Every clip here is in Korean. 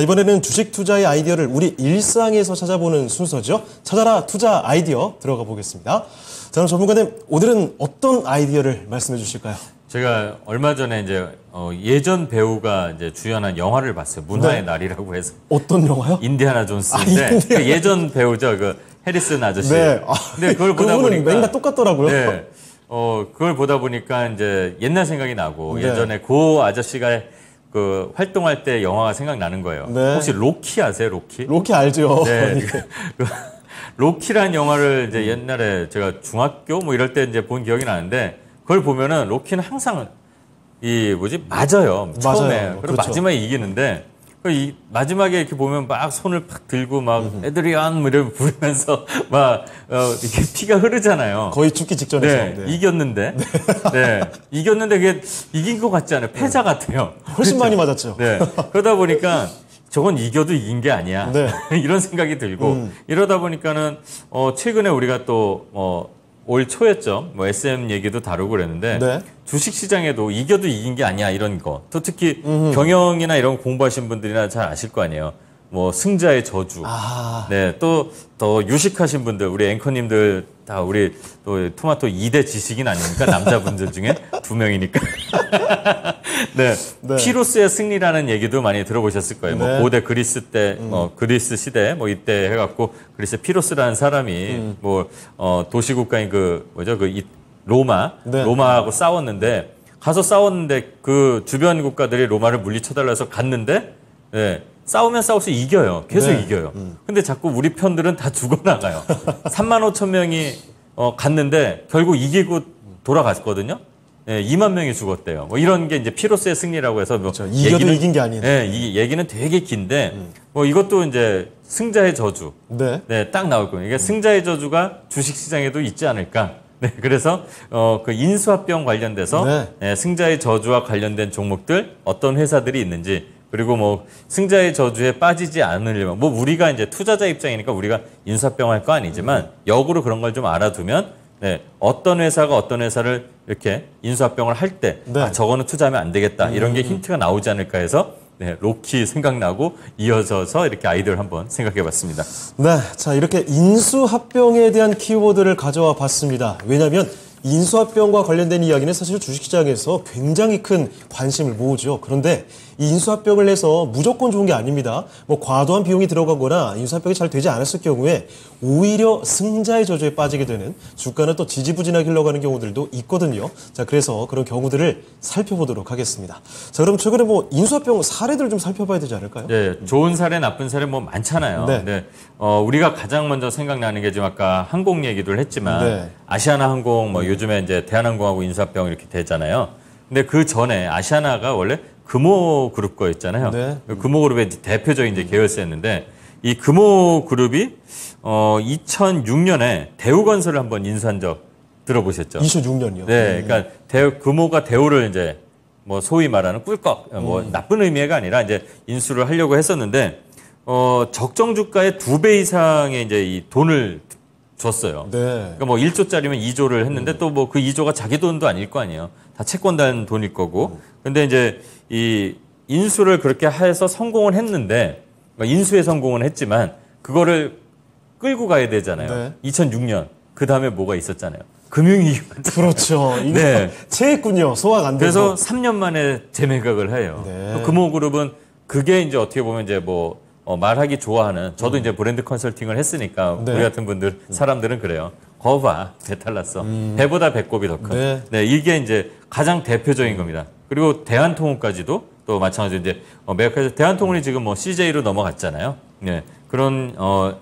자, 이번에는 주식 투자의 아이디어를 우리 일상에서 찾아보는 순서죠. 찾아라 투자 아이디어 들어가 보겠습니다. 자, 그럼 전문가님, 오늘은 어떤 아이디어를 말씀해 주실까요? 제가 얼마 전에 이제 예전 배우가 이제 주연한 영화를 봤어요. 문화의 날이라고 해서. 어떤 영화요? 인디아나 존스인데 그 예전 배우죠. 그 해리슨 아저씨. 네. 근데 그걸 보다 보니까 맨날 똑같더라고요. 네. 그걸 보다 보니까 이제 옛날 생각이 나고 네. 예전에 그 아저씨가 그 활동할 때 영화가 생각나는 거예요. 네. 혹시 로키 아세요? 로키? 로키 알죠. 네. 로키란 영화를 이제 옛날에 제가 중학교 뭐 이럴 때 이제 본 기억이 나는데 그걸 보면은 로키는 항상 맞아요. 처음에. 맞아요. 그리고 그렇죠. 마지막에 이기는데 이 마지막에 이렇게 보면 막 손을 팍 들고 막 에드리안 뭐 이러고 부르면서 막 이렇게 피가 흐르잖아요. 거의 죽기 직전에서. 네, 이겼는데. 네. 이겼는데 그게 이긴 것 같지 않아요. 패자 같아요. 훨씬 많이 맞았죠. 네. 그러다 보니까 저건 이겨도 이긴 게 아니야. 네. 이런 생각이 들고 이러다 보니까는 최근에 우리가 또 올 초였죠. 뭐 SM 얘기도 다루고 그랬는데 네. 주식 시장에도 이겨도 이긴 게 아니야 이런 거. 또 특히 경영이나 이런 거 공부하신 분들이나 잘 아실 거 아니에요. 뭐 승자의 저주. 네. 또 더 유식하신 분들, 우리 앵커님들 다 우리 또 토마토 2대 지식인 아닙니까? 남자분들 중에 2명이니까. 네. 네. 피루스의 승리라는 얘기도 많이 들어보셨을 거예요. 네. 뭐 고대 그리스 때, 그리스 시대 뭐 이때 해갖고 그리스 피루스라는 사람이 도시국가인 로마, 네. 로마하고 싸웠는데 가서 싸웠는데 그 주변 국가들이 로마를 물리쳐달라 해서 갔는데 네, 싸우면 싸울수록 이겨요. 계속 네. 이겨요. 근데 자꾸 우리 편들은 다 죽어나가요. 3만 5천 명이 갔는데 결국 이기고 돌아갔거든요. 네, 2만 명이 죽었대요. 뭐 이런 게 이제 피로스의 승리라고 해서 그렇죠. 이겨도 이긴 게 아닌. 네, 이 얘기는 되게 긴데 뭐 이것도 이제 승자의 저주. 네. 네, 딱 나올 거예요. 이게 승자의 저주가 주식 시장에도 있지 않을까. 네, 그래서 그 인수합병 관련돼서 네. 네, 승자의 저주와 관련된 종목들 어떤 회사들이 있는지 그리고 뭐 승자의 저주에 빠지지 않으려면 뭐 우리가 이제 투자자 입장이니까 우리가 인수합병 할 거 아니지만 역으로 그런 걸 좀 알아두면 네, 어떤 회사가 어떤 회사를 이렇게 인수합병을 할 때 네. 저거는 투자하면 안 되겠다 이런 게 힌트가 나오지 않을까 해서 네, 로키 생각나고 이어져서 이렇게 아이디어를 한번 생각해봤습니다. 네, 자 이렇게 인수합병에 대한 키워드를 가져와 봤습니다. 왜냐하면 인수합병과 관련된 이야기는 사실 주식시장에서 굉장히 큰 관심을 모으죠. 그런데 이 인수합병을 해서 무조건 좋은 게 아닙니다. 뭐 과도한 비용이 들어가거나 인수합병이 잘 되지 않았을 경우에 오히려 승자의 저주에 빠지게 되는 주가는 또 지지부진하게 흘러가는 경우들도 있거든요. 자, 그래서 그런 경우들을 살펴보도록 하겠습니다. 자, 그럼 최근에 뭐 인수합병 사례들 좀 살펴봐야 되지 않을까요? 네, 좋은 사례, 나쁜 사례 뭐 많잖아요. 네. 네, 우리가 가장 먼저 생각나는 게 지금 아까 항공 얘기를 했지만 네. 아시아나항공 뭐 요즘에 이제 대한항공하고 인수합병 이렇게 되잖아요. 근데 그 전에 아시아나가 원래 금호그룹 거였잖아요. 네. 금호그룹의 대표적인 이제 계열사였는데 이 금호그룹이 2006년에 대우건설을 한번 인수한 적 들어보셨죠? 2006년이요. 네, 그러니까 금호가 대우를 이제 뭐 소위 말하는 꿀꺽 뭐 나쁜 의미가 아니라 이제 인수를 하려고 했었는데 적정 주가의 2배 이상의 이제 이 돈을 줬어요. 네. 그러니까 뭐 1조짜리면 2조를 했는데 또 뭐 그 2조가 자기 돈도 아닐 거 아니에요. 다 채권단 돈일 거고. 근데 이제 이 인수를 그렇게 해서 성공을 했는데 인수에 성공은 했지만 그거를 끌고 가야 되잖아요. 네. 2006년. 그 다음에 뭐가 있었잖아요. 금융위기. 그렇죠. 이거 네. 체했군요. 소화가 안 돼서. 그래서 3년 만에 재매각을 해요. 네. 금호그룹은 그게 이제 어떻게 보면 이제 뭐 말하기 좋아하는 저도 이제 브랜드 컨설팅을 했으니까 네. 우리 같은 분들 사람들은 그래요. 거봐 배탈 났어. 배보다 배꼽이 더 큰. 네. 네, 이게 이제 가장 대표적인 겁니다. 그리고 대한통운까지도 또 마찬가지로 이제 매각해서 대한통운이 지금 뭐 CJ로 넘어갔잖아요. 네. 그런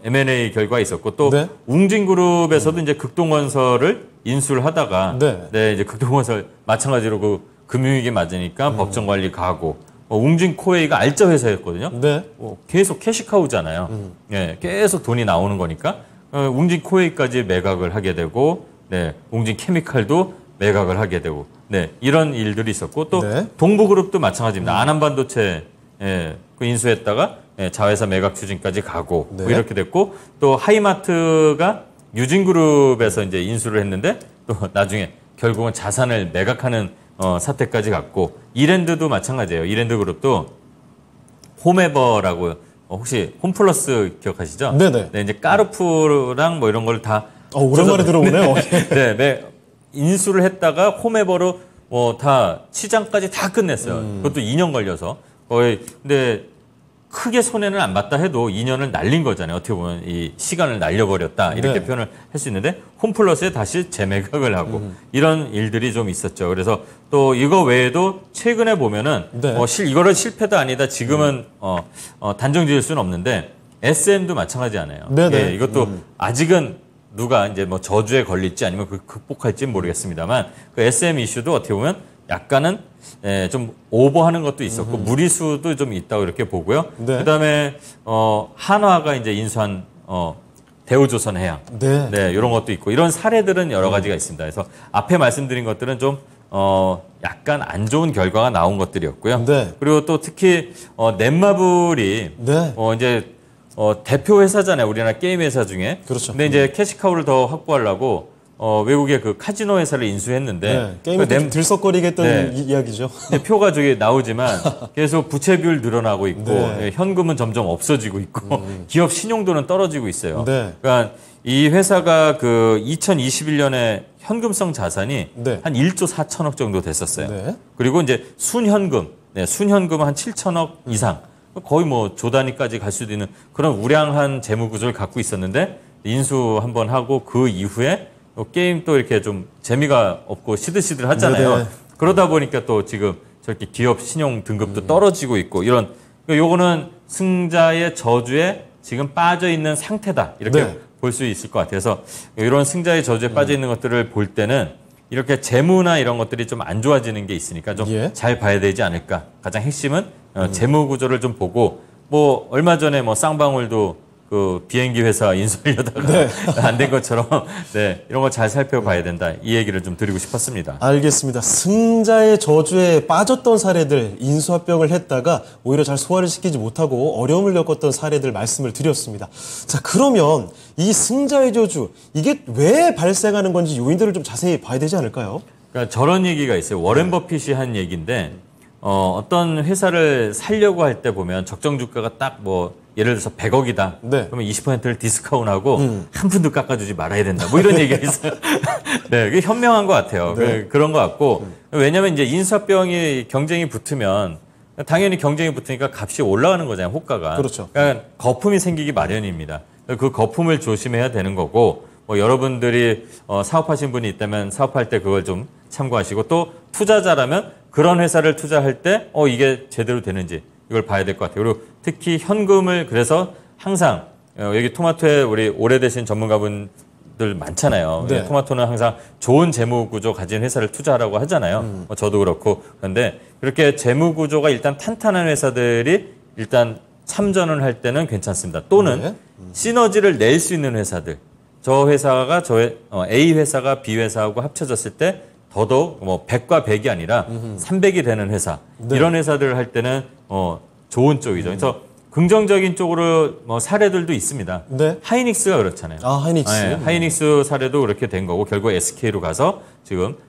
M&A 결과가 있었고 또 네. 웅진그룹에서도 이제 극동건설을 인수를 하다가 네. 이제 극동건설 마찬가지로 그 금융위기 맞으니까 법정 관리 가고 웅진코웨이가 알짜 회사였거든요. 네. 계속 캐시카우잖아요. 네, 계속 돈이 나오는 거니까 웅진코웨이까지 매각을 하게 되고, 네, 웅진케미칼도 매각을 하게 되고, 네, 이런 일들이 있었고 또 네. 동부그룹도 마찬가지입니다. 안암반도체 그 인수했다가 자회사 매각 추진까지 가고 네. 뭐 이렇게 됐고 또 하이마트가 유진그룹에서 이제 인수를 했는데 또 나중에 결국은 자산을 매각하는 사태까지 갔고 이랜드도 마찬가지예요. 이랜드 그룹도 홈에버라고 혹시 홈플러스 기억하시죠? 네네. 네, 이제 까르푸랑 뭐 이런 걸 다 오랜만에 들어오네요. 네, 인수를 했다가 홈에버로 뭐 다 시장까지 다 끝냈어요. 그것도 2년 걸려서 거의 근데 크게 손해는 안 봤다 해도 2년을 날린 거잖아요. 어떻게 보면 이 시간을 날려버렸다 이렇게 네. 표현을 할 수 있는데 홈플러스에 다시 재매각을 하고 이런 일들이 좀 있었죠. 그래서 또 이거 외에도 최근에 보면은 네. 이거를 실패도 아니다. 지금은 단정지을 수는 없는데 SM도 마찬가지잖아요. 네네. 예, 이것도 아직은 누가 이제 뭐 저주에 걸릴지 아니면 그 극복할지 모르겠습니다만 그 SM 이슈도 어떻게 보면 약간은 좀 오버하는 것도 있었고 무리수도 좀 있다고 이렇게 보고요. 네. 그다음에 한화가 이제 인수한 대우조선해양, 네. 네 이런 것도 있고 이런 사례들은 여러 가지가 있습니다. 그래서 앞에 말씀드린 것들은 좀 약간 안 좋은 결과가 나온 것들이었고요. 네. 그리고 또 특히 넷마블이 네. 이제 대표 회사잖아요. 우리나라 게임 회사 중에. 그렇죠. 근데 이제 캐시카우를 더 확보하려고 외국의 그 카지노 회사를 인수했는데 네. 게임이 좀 들썩거리게 했던 네. 이야기죠. 근데 표가 저기 나오지만 계속 부채 비율 늘어나고 있고 네. 현금은 점점 없어지고 있고 기업 신용도는 떨어지고 있어요. 네. 그러니까 이 회사가 그 2021년에 현금성 자산이 네. 한 1조 4천억 정도 됐었어요. 네. 그리고 이제 순현금은 한 7천억 이상. 거의 뭐 조 단위까지 갈 수도 있는 그런 우량한 재무 구조를 갖고 있었는데 인수 한번 하고 그 이후에 게임 또 이렇게 좀 재미가 없고 시들시들 하잖아요. 네네. 그러다 보니까 또 지금 저렇게 기업 신용 등급도 떨어지고 있고 이런 요거는 승자의 저주에 지금 빠져 있는 상태다. 이렇게 네. 볼 수 있을 것 같아서 이런 승자의 저주에 빠져 있는 것들을 볼 때는 이렇게 재무나 이런 것들이 좀 안 좋아지는 게 있으니까 좀 잘 예. 봐야 되지 않을까. 가장 핵심은 재무 구조를 좀 보고 뭐 얼마 전에 뭐 쌍방울도 그 비행기 회사 인수하려다가 네. 안 된 것처럼 네, 이런 거 잘 살펴봐야 된다. 이 얘기를 좀 드리고 싶었습니다. 알겠습니다. 승자의 저주에 빠졌던 사례들 인수합병을 했다가 오히려 잘 소화를 시키지 못하고 어려움을 겪었던 사례들 말씀을 드렸습니다. 자, 그러면 이 승자의 저주 이게 왜 발생하는 건지 요인들을 좀 자세히 봐야 되지 않을까요? 그러니까 저런 얘기가 있어요. 워렌 버핏이 한 얘기인데 어떤 회사를 살려고 할 때 보면 적정 주가가 딱 뭐 예를 들어서 100억이다. 네. 그러면 20%를 디스카운트하고 한 푼도 깎아주지 말아야 된다. 뭐 이런 얘기가 있어요. 네, 그게 현명한 것 같아요. 네. 그런 것 같고 왜냐하면 이제 인수합병이 경쟁이 붙으면 당연히 경쟁이 붙으니까 값이 올라가는 거잖아요. 호가가. 그렇죠. 그러니까 거품이 생기기 마련입니다. 그 거품을 조심해야 되는 거고 뭐 여러분들이 사업하신 분이 있다면 사업할 때 그걸 좀 참고하시고 또 투자자라면 그런 회사를 투자할 때 이게 제대로 되는지 이걸 봐야 될 것 같아요. 그리고 특히 현금을 그래서 항상 여기 토마토에 우리 오래되신 전문가분들 많잖아요. 네. 토마토는 항상 좋은 재무 구조 가진 회사를 투자하라고 하잖아요. 저도 그렇고 그런데 그렇게 재무 구조가 일단 탄탄한 회사들이 일단 참전을 할 때는 괜찮습니다. 또는 네. 시너지를 낼 수 있는 회사들. 저 회사가 A 회사가 B 회사하고 합쳐졌을 때 더더욱 뭐 100과 100이 아니라 300이 되는 회사. 네. 이런 회사들을 할 때는 좋은 쪽이죠. 그래서 긍정적인 쪽으로 뭐 사례들도 있습니다. 네. 하이닉스가 그렇잖아요. 아, 하이닉스. 네, 하이닉스 사례도 그렇게 된 거고 결국 SK로 가서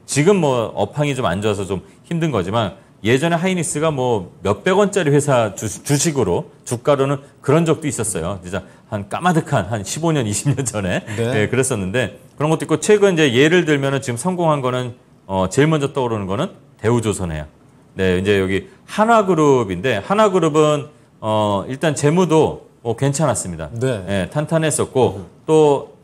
지금 뭐 업황이 좀 안 좋아서 좀 힘든 거지만 예전에 하이닉스가 뭐 몇백 원짜리 회사 주식으로 주가로는 그런 적도 있었어요. 진짜 한 까마득한 한 15년, 20년 전에 네. 네, 그랬었는데 그런 것도 있고 최근 이제 예를 들면은 지금 성공한 거는 제일 먼저 떠오르는 거는 대우조선해양. 네, 이제 여기 한화그룹인데 한화그룹은 일단 재무도 괜찮았습니다. 네. 네, 탄탄했었고 또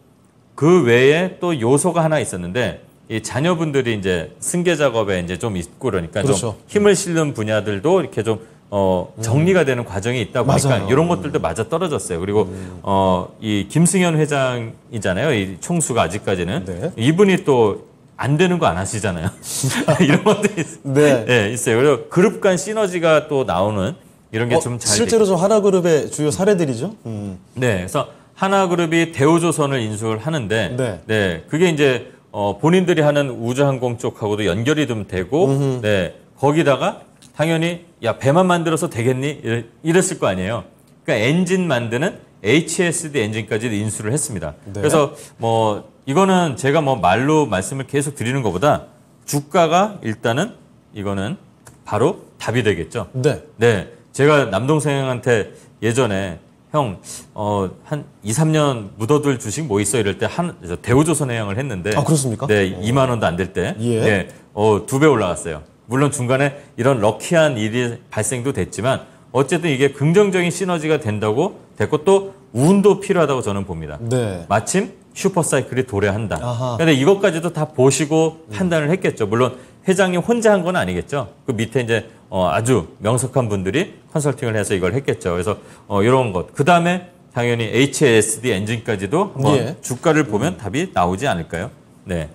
그 외에 또 요소가 하나 있었는데 이 자녀분들이 이제 승계 작업에 이제 좀 있고 그러니까 그렇죠. 좀 힘을 실는 분야들도 이렇게 좀 정리가 되는 과정이 있다 보니까 맞아요. 이런 것들도 맞아 떨어졌어요. 그리고 이 김승현 회장이잖아요. 이 총수가 아직까지는 네. 이분이 또 안 되는 거 안 하시잖아요. 이런 것도 네. 네, 있어요. 그리고 그룹 간 시너지가 또 나오는 이런 게 좀 잘 실제로 좀 하나그룹의 주요 사례들이죠. 네, 그래서 하나그룹이 대우조선을 인수를 하는데, 네. 네, 그게 이제 본인들이 하는 우주항공 쪽하고도 연결이 좀 되고, 네, 거기다가 당연히 야 배만 만들어서 되겠니? 이랬을 거 아니에요. 그러니까 엔진 만드는 HSD 엔진까지 인수를 했습니다. 네. 그래서 뭐 이거는 제가 뭐 말로 말씀을 계속 드리는 것보다 주가가 일단은 이거는 바로 답이 되겠죠. 네. 네. 제가 남동생한테 예전에 형, 한 2, 3년 묻어둘 주식 뭐 있어? 이럴 때 대우조선해양을 했는데. 아, 그렇습니까? 네, 2만 원도 안 될 때. 예. 네, 2배 올라갔어요. 물론 중간에 이런 럭키한 일이 발생도 됐지만 어쨌든 이게 긍정적인 시너지가 된다고 됐고 또 운도 필요하다고 저는 봅니다. 네. 마침 슈퍼사이클이 도래한다. 아하. 근데 이것까지도 다 보시고 판단을 했겠죠. 물론 회장님 혼자 한 건 아니겠죠. 그 밑에 이제 아주 명석한 분들이 컨설팅을 해서 이걸 했겠죠. 그래서 이런 것. 그 다음에 당연히 HASD 엔진까지도 한번 예. 주가를 보면 답이 나오지 않을까요? 네.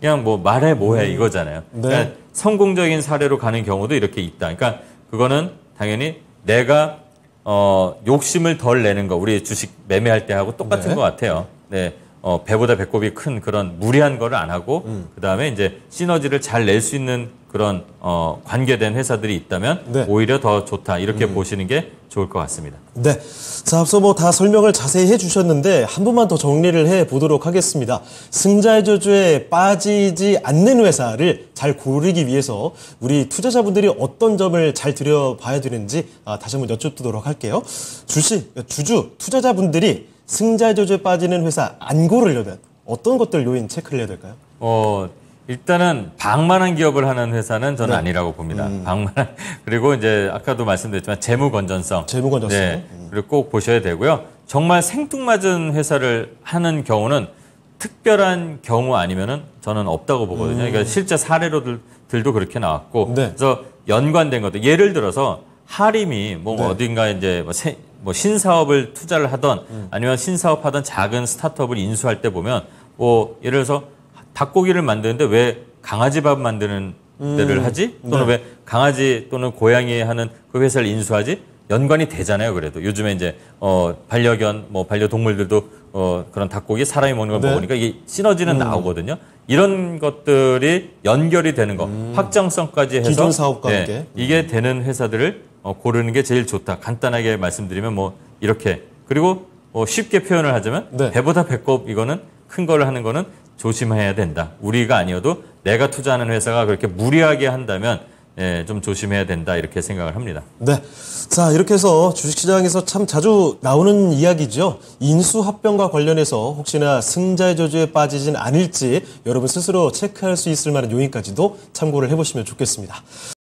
그냥 뭐 말해 뭐해 이거잖아요. 네. 그러니까 성공적인 사례로 가는 경우도 이렇게 있다. 그러니까 그거는 당연히 내가 욕심을 덜 내는 거 우리 주식 매매할 때 하고 똑같은 네. 것 같아요. 네. 배보다 배꼽이 큰 그런 무리한 거를 안 하고 그다음에 이제 시너지를 잘 낼 수 있는 그런 관계된 회사들이 있다면 네. 오히려 더 좋다. 이렇게 보시는 게 좋을 것 같습니다. 네. 자, 앞서 뭐 다 설명을 자세히 해주셨는데 한 번만 더 정리를 해보도록 하겠습니다. 승자의 저주에 빠지지 않는 회사를 잘 고르기 위해서 우리 투자자분들이 어떤 점을 잘 들여봐야 되는지 다시 한번 여쭙도록 할게요. 주주 투자자분들이 승자의 저주에 빠지는 회사 안 고르려면 어떤 것들 요인 체크를 해야 될까요? 일단은 방만한 기업을 하는 회사는 저는 네. 아니라고 봅니다. 방만한 그리고 이제 아까도 말씀드렸지만 재무 건전성. 재무 건전성. 네. 그리고 꼭 보셔야 되고요. 정말 생뚱맞은 회사를 하는 특별한 경우 아니면은 저는 없다고 보거든요. 그러니까 실제 사례로들도 그렇게 나왔고. 네. 그래서 연관된 것들. 예를 들어서 하림이 뭐 네. 어딘가 이제 뭐 신사업을 투자를 하던 아니면 신사업하던 작은 스타트업을 인수할 때 보면 뭐 예를 들어서 닭고기를 만드는데 왜 강아지밥 만드는 데를 하지? 또는 네. 왜 강아지 또는 고양이 하는 그 회사를 인수하지? 연관이 되잖아요. 그래도 요즘에 이제 반려견 뭐 반려동물들도 그런 닭고기 사람이 먹는 걸 네. 먹으니까 이게 시너지는 나오거든요. 이런 것들이 연결이 되는 거, 확장성까지 해서 기존 사업과 함께. 이게 되는 회사들을 고르는 게 제일 좋다. 간단하게 말씀드리면 뭐 이렇게 그리고 쉽게 표현을 하자면 네. 배보다 배꼽 이거는 큰 거를 하는 거는 조심해야 된다. 우리가 아니어도 내가 투자하는 회사가 그렇게 무리하게 한다면 좀 조심해야 된다. 이렇게 생각을 합니다. 네. 자, 이렇게 해서 주식시장에서 참 자주 나오는 이야기죠. 인수합병과 관련해서 혹시나 승자의 저주에 빠지진 않을지 여러분 스스로 체크할 수 있을 만한 요인까지도 참고를 해보시면 좋겠습니다.